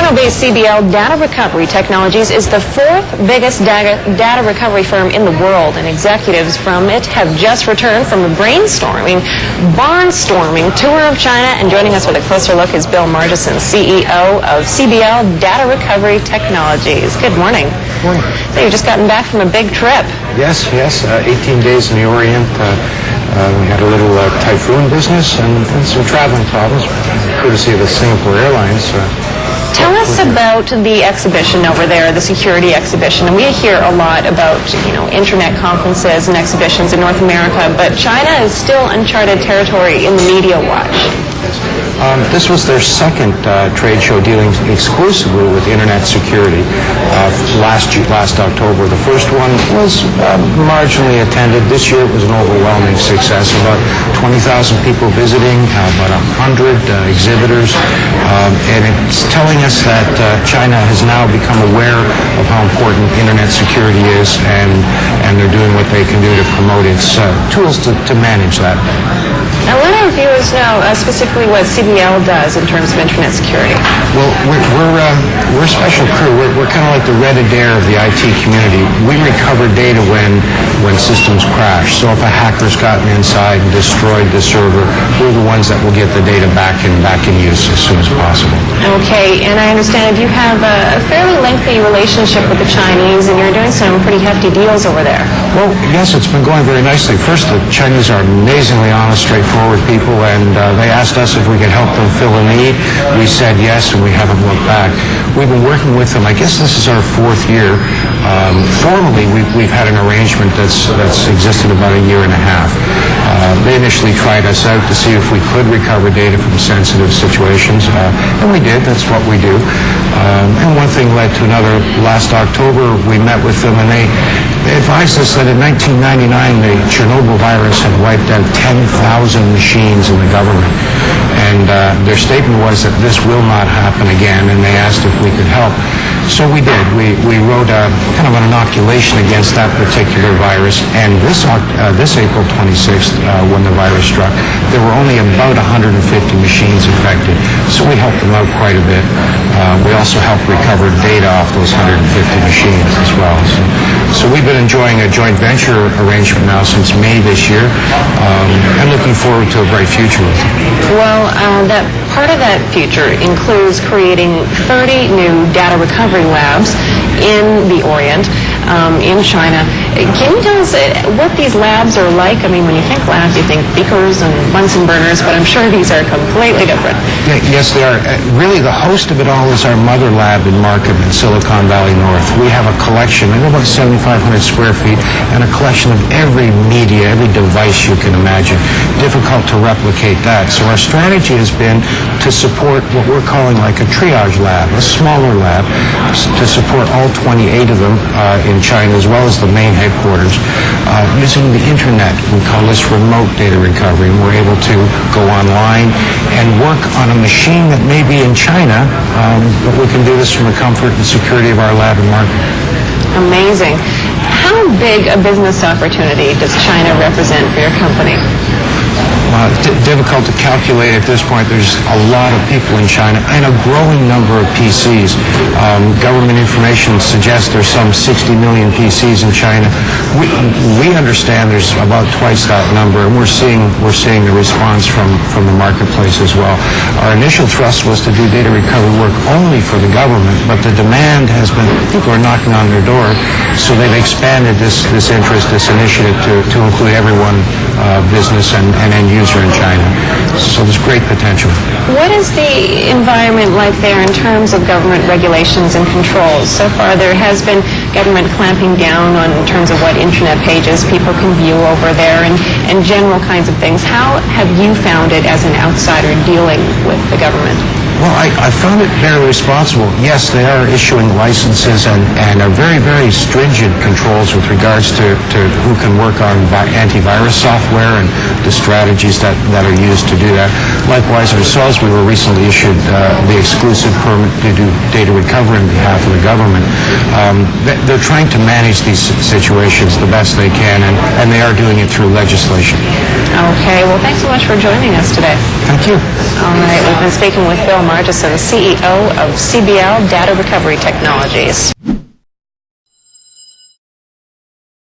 Toronto-based CBL Data Recovery Technologies is the fourth biggest data recovery firm in the world, and executives from it have just returned from a barnstorming tour of China. And joining us with a closer look is Bill Margison, CEO of CBL Data Recovery Technologies. Good morning. Morning. So you've just gotten back from a big trip. Yes. 18 days in the Orient. We had a little typhoon business and some traveling problems, courtesy of the Singapore Airlines. Tell us about the exhibition over there, the security exhibition. And we hear a lot about, internet conferences and exhibitions in North America, but China is still uncharted territory in the media watch. This was their second trade show dealing exclusively with internet security last October. The first one was marginally attended. This year it was an overwhelming success. About 20,000 people visiting, about 100 exhibitors, and it's telling us that China has now become aware of how important internet security is, and they're doing what they can do to promote its tools to manage that. Now, let our viewers know specifically what CBL does in terms of internet security. Well, we're a special crew. We're kind of like the Red Adair of the IT community. We recover data when systems crash. So if a hacker's gotten inside and destroyed the server, we're the ones that will get the data back in use as soon as possible. Okay, and I understand you have a fairly lengthy relationship with the Chinese, and you're doing some pretty hefty deals over there. Well, yes, it's been going very nicely. First, the Chinese are amazingly honest, straightforward people, and they asked us if we could help them fill a need. We said yes, and we haven't looked back. We've been working with them. I guess this is our fourth year. Formally, we've had an arrangement that's existed about a year and a half. They initially tried us out to see if we could recover data from sensitive situations, and we did. That's what we do. And one thing led to another. Last October, we met with them, and they advised us that in 1999, the Chernobyl virus had wiped out 10,000 machines in the government. And their statement was that this will not happen again, and they asked if we could help. So we did. We wrote kind of an inoculation against that particular virus, and this April 26th, when the virus struck, there were only about 150 machines affected. So we helped them out quite a bit. We also helped recover data off those 150 machines as well. So we've been enjoying a joint venture arrangement now since May this year, and looking forward to a bright future with it. Well, that part of that future includes creating 30 new data recovery labs in the Orient, in China. Can you tell us what these labs are like? I mean, when you think labs, you think beakers and Bunsen burners, but I'm sure these are completely different. Yes, they are. Really, the host of it all is our mother lab in Markham in Silicon Valley North. We have a collection, about 7,500 square feet, and a collection of every media, every device you can imagine. Difficult to replicate that. So our strategy has been to support what we're calling like a triage lab, a smaller lab, to support all 28 of them in China, as well as the main headquarters, using the internet. We call this remote data recovery, and we're able to go online and work on a machine that may be in China, but we can do this from the comfort and security of our lab in Markham. Amazing. How big a business opportunity does China represent for your company? Difficult to calculate at this point. There's a lot of people in China and a growing number of PCs. Government information suggests there's some 60 million PCs in China. We understand there's about twice that number, and we're seeing the response from the marketplace as well. Our initial thrust was to do data recovery work only for the government, but the demand has been, people are knocking on their door, so they've expanded this interest, this initiative to include everyone, business and end user in China. So there's great potential. What is the environment like there in terms of government regulations and controls? So far there has been government clamping down on in terms of what internet pages people can view over there and general kinds of things. How have you found it as an outsider dealing with the government? Well, I found it very responsible. Yes, they are issuing licenses and are very, very stringent controls with regards to who can work on antivirus software and the strategies that are used to do that. Likewise, ourselves, we were recently issued the exclusive permit to do data recovery on behalf of the government. They're trying to manage these situations the best they can, and they are doing it through legislation. Okay, well, thanks so much for joining us today. Thank you. All right, we've been speaking with Bill Margison, CEO of CBL Data Recovery Technologies.